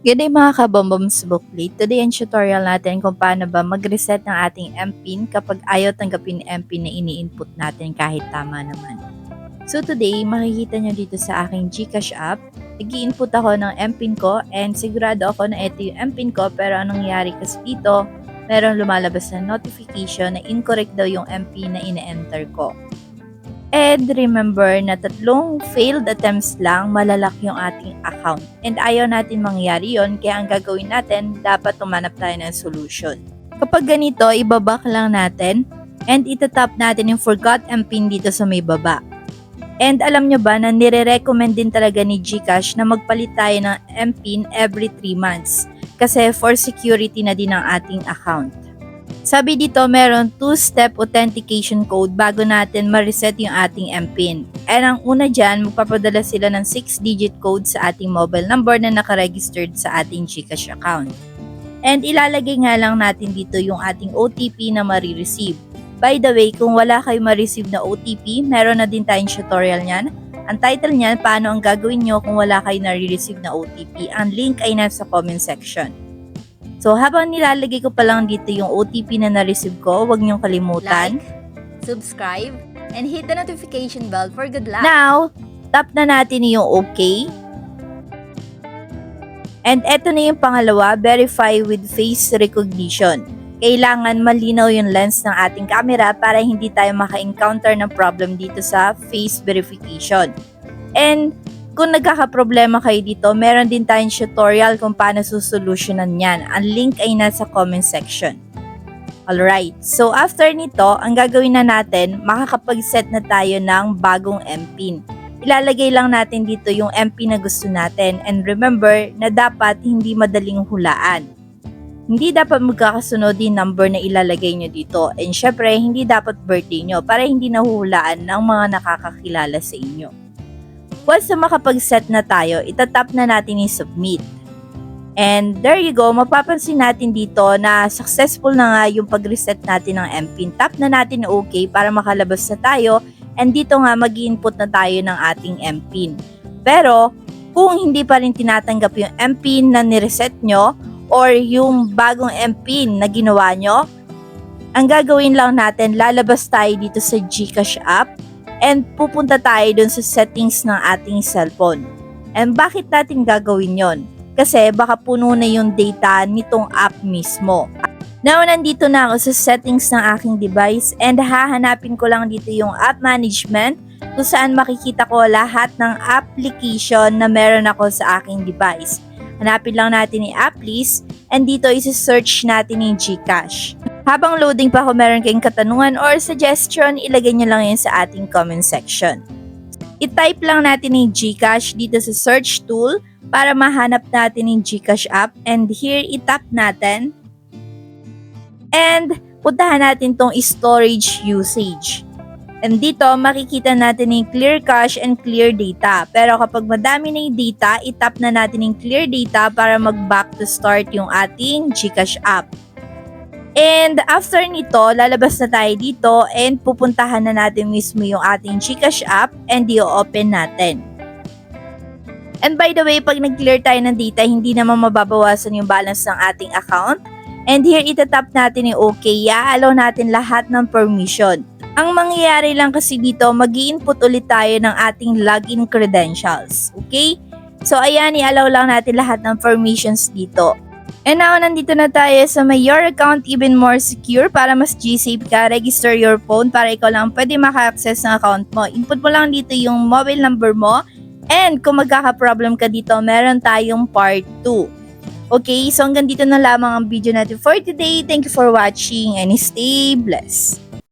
Good day mga kabomboms booklet. Today ang tutorial natin kung paano ba mag-reset ng ating MPIN kapag ayaw tanggapin ni MPIN na ini-input natin kahit tama naman. So today, makikita nyo dito sa aking GCash app, nag-i-input ako ng MPIN ko and sigurado ako na ito yung MPIN ko, pero anong nangyari kasi dito, meron lumalabas na notification na incorrect daw yung MPIN na ine-enter ko. And remember na 3 failed attempts lang malalak yung ating account. And ayaw natin mangyari yon, kaya ang gagawin natin, dapat tumanap tayo ng solution. Kapag ganito, ibabak lang natin and itatap natin yung forgot MPIN dito sa may baba. And alam nyo ba na nire-recommend din talaga ni GCash na magpalit tayo ng MPIN every 3 months kasi for security na din ang ating account. Sabi dito, meron 2-step authentication code bago natin ma-reset yung ating MPIN. And ang una dyan, magpapadala sila ng 6-digit code sa ating mobile number na nakaregistered sa ating GCash account. And ilalagay nga lang natin dito yung ating OTP na marireceive. By the way, kung wala kayo ma-receive na OTP, meron na din tayong tutorial niyan. Ang title niyan, paano ang gagawin nyo kung wala kayo na-receive na OTP. Ang link ay nasa comment section. So, habang nilalagay ko pa lang dito yung OTP na na-receive ko, huwag niyong kalimutan. Like, subscribe, and hit the notification bell for good luck. Now, tap na natin yung OK. And eto na yung pangalawa, verify with face recognition. Kailangan malinaw yung lens ng ating camera para hindi tayo maka-encounter ng problem dito sa face verification. And kung nagkakaproblema kayo dito, meron din tayong tutorial kung paano susolusyonan yan. Ang link ay nasa comment section. Alright, so after nito, ang gagawin na natin, makakapag-set na tayo ng bagong MPIN. Ilalagay lang natin dito yung MPIN na gusto natin. And remember na dapat hindi madaling hulaan. Hindi dapat magkakasunod yung number na ilalagay nyo dito. And syempre, hindi dapat birthday nyo para hindi nahuhulaan ng mga nakakakilala sa inyo. Once na makapag-set na tayo, itatap na natin yung submit. And there you go, mapapansin natin dito na successful na nga yung pag-reset natin ng MPIN. Tap na natin na OK para makalabas na tayo. And dito nga mag-input na tayo ng ating MPIN. Pero kung hindi pa rin tinatanggap yung MPIN na nireset nyo or yung bagong MPIN na ginawa nyo, ang gagawin lang natin, lalabas tayo dito sa GCash app. And pupunta tayo dun sa settings ng ating cellphone. And bakit natin gagawin yon? Kasi baka puno na yung data nitong app mismo. Now, nandito na ako sa settings ng aking device and hahanapin ko lang dito yung app management kung saan makikita ko lahat ng application na meron ako sa aking device. Hanapin lang natin yung app list and dito isi-search natin yung GCash. Habang loading pa ako, meron kayong katanungan or suggestion, ilagay nyo lang yun sa ating comment section. I-type lang natin yung GCash dito sa search tool para mahanap natin yung GCash app. And here, itap natin. And puntahan natin tong storage usage. And dito, makikita natin yung clear cache and clear data. Pero kapag madami na yung data, itap na natin yung clear data para mag-back to start yung ating GCash app. And after nito, lalabas na tayo dito and pupuntahan na natin mismo yung ating GCash app and i-open natin. And by the way, pag nag-clear tayo ng data, hindi naman mababawasan yung balance ng ating account. And here, itatap natin yung OK. I-allow natin lahat ng permission. Ang mangyayari lang kasi dito, mag-i-input ulit tayo ng ating login credentials. Okay? So ayan, i-allow lang natin lahat ng permissions dito. And now, nandito na tayo sa may Your Account Even More Secure para mas G-Safe ka. Register your phone para ikaw lang pwede maka-access ng account mo. Input mo lang dito yung mobile number mo. And kung magkaka-problem ka dito, meron tayong part 2. Okay, so hanggang dito na lamang ang video natin for today. Thank you for watching and stay blessed.